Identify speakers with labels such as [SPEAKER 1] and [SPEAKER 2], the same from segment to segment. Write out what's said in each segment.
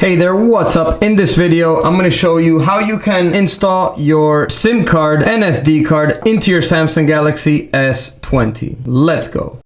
[SPEAKER 1] Hey there, what's up? In this video, I'm going to show you how you can install your SIM card and SD card into your Samsung Galaxy S20. Let's go.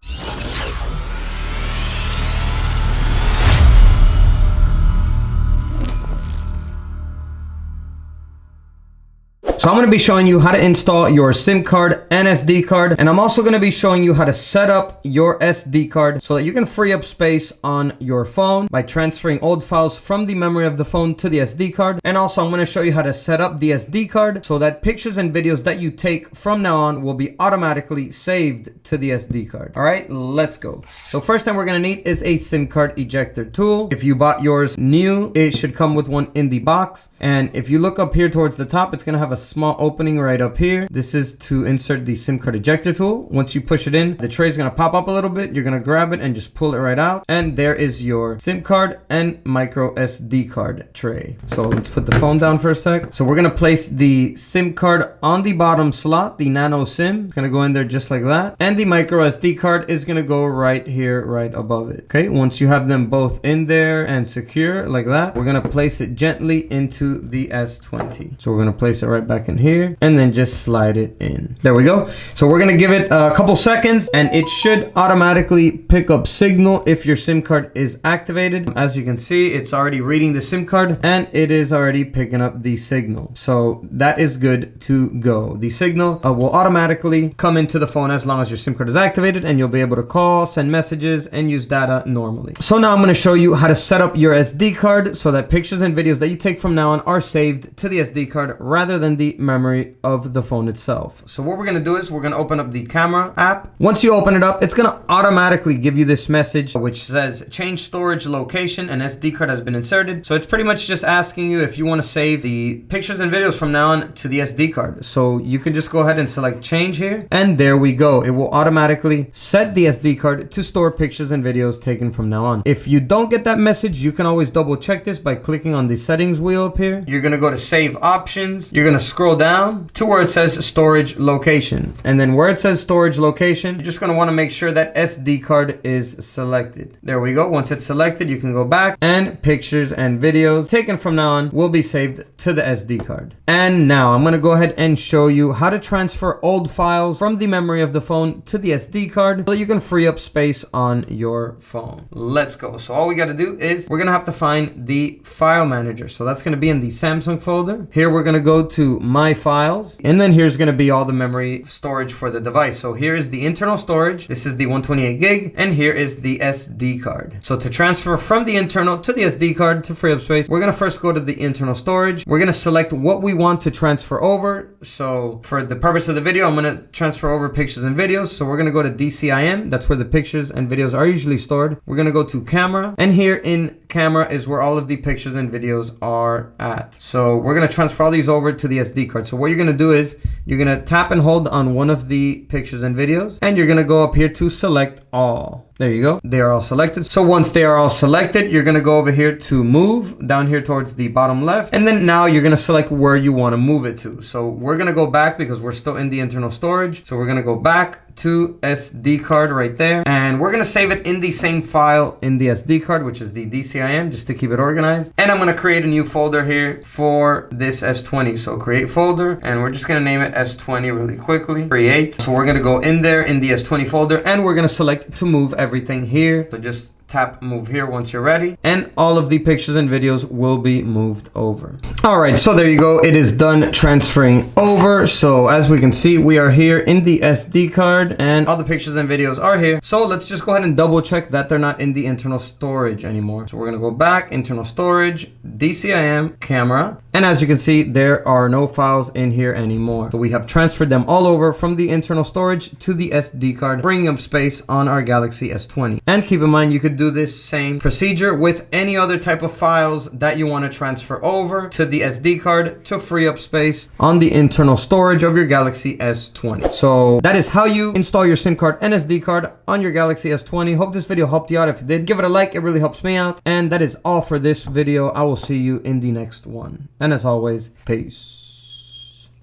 [SPEAKER 1] So I'm going to be showing you how to install your SIM card and SD card, and I'm also going to be showing you how to set up your SD card so that you can free up space on your phone by transferring old files from the memory of the phone to the SD card. And also I'm going to show you how to set up the SD card so that pictures and videos that you take from now on will be automatically saved to the SD card. All right, let's go. So first thing we're going to need is a SIM card ejector tool. If you bought yours new, it should come with one in the box. And if you look up here towards the top, it's going to have a small opening right up here. This is to insert the SIM card ejector tool. Once you push it in, the tray is going to pop up a little bit. You're going to grab it and just pull it right out. And there is your SIM card and micro SD card tray. So let's put the phone down for a sec. So we're going to place the SIM card on the bottom slot, the nano SIM. It's going to go in there just like that. And the micro SD card is going to go right here, right above it. Okay, once you have them both in there and secure like that, we're going to place it gently into the S20. So we're going to place it right back in here and then just slide it in. There we go. So we're going to give it a couple seconds and it should automatically pick up signal if your SIM card is activated. As you can see, it's already reading the SIM card and it is already picking up the signal. So that is good to go. The signal will automatically come into the phone as long as your SIM card is activated, and you'll be able to call, send messages, and use data normally. So now I'm going to show you how to set up your SD card so that pictures and videos that you take from now on are saved to the SD card rather than the memory of the phone itself. So what we're going to do is we're going to open up the camera app. Once you open it up, it's going to automatically give you this message which says change storage location and SD card has been inserted. So it's pretty much just asking you if you want to save the pictures and videos from now on to the SD card. So you can just go ahead and select change here, and there we go. It will automatically set the SD card to store pictures and videos taken from now on. If you don't get that message, you can always double check this by clicking on the settings wheel up here. You're going to go to save options. You're going to scroll down to where it says storage location, and then where it says storage location, you're just going to want to make sure that SD card is selected. There we go. Once it's selected, you can go back and pictures and videos taken from now on will be saved to the SD card. And now I'm going to go ahead and show you how to transfer old files from the memory of the phone to the SD card so you can free up space on your phone. Let's go. So all we got to do is we're going to have to find the file manager. So that's going to be in the Samsung folder. Here we're going to go to my files, and then here's going to be all the memory storage for the device. So here is the internal storage. This is the 128 gig, and here is the SD card. So to transfer from the internal to the SD card to free up space, we're going to first go to the internal storage. We're going to select what we want to transfer over. So for the purpose of the video, I'm going to transfer over pictures and videos. So we're going to go to DCIM. That's where the pictures and videos are usually stored. We're going to go to camera, and here in camera is where all of the pictures and videos are at. So we're going to transfer all these over to the SD card. So what you're going to do is you're going to tap and hold on one of the pictures and videos, and you're going to go up here to select all. There you go. They are all selected. So once they are all selected, you're going to go over here to move down here towards the bottom left. And then now you're going to select where you want to move it to. So we're going to go back because we're still in the internal storage. So we're going to go back to SD card right there. And we're going to save it in the same file in the SD card, which is the DCIM, just to keep it organized. And I'm going to create a new folder here for this S20. So create folder, and we're just going to name it S20 really quickly. Create. So we're going to go in there in the S20 folder, and we're going to select to move everything here. So just tap move here once you're ready, and all of the pictures and videos will be moved over. All right, so there you go. It is done transferring over. So as we can see, we are here in the SD card and all the pictures and videos are here. So let's just go ahead and double check that they're not in the internal storage anymore. So we're going to go back, internal storage, DCIM, camera, and as you can see, there are no files in here anymore. So we have transferred them all over from the internal storage to the SD card, bringing up space on our Galaxy S20. And keep in mind, you could do this same procedure with any other type of files that you want to transfer over to the SD card to free up space on the internal storage of your Galaxy S20. So that is how you install your SIM card and SD card on your Galaxy S20. Hope this video helped you out. If it did, give it a like. It really helps me out. And that is all for this video. I will see you in the next one. And as always, peace.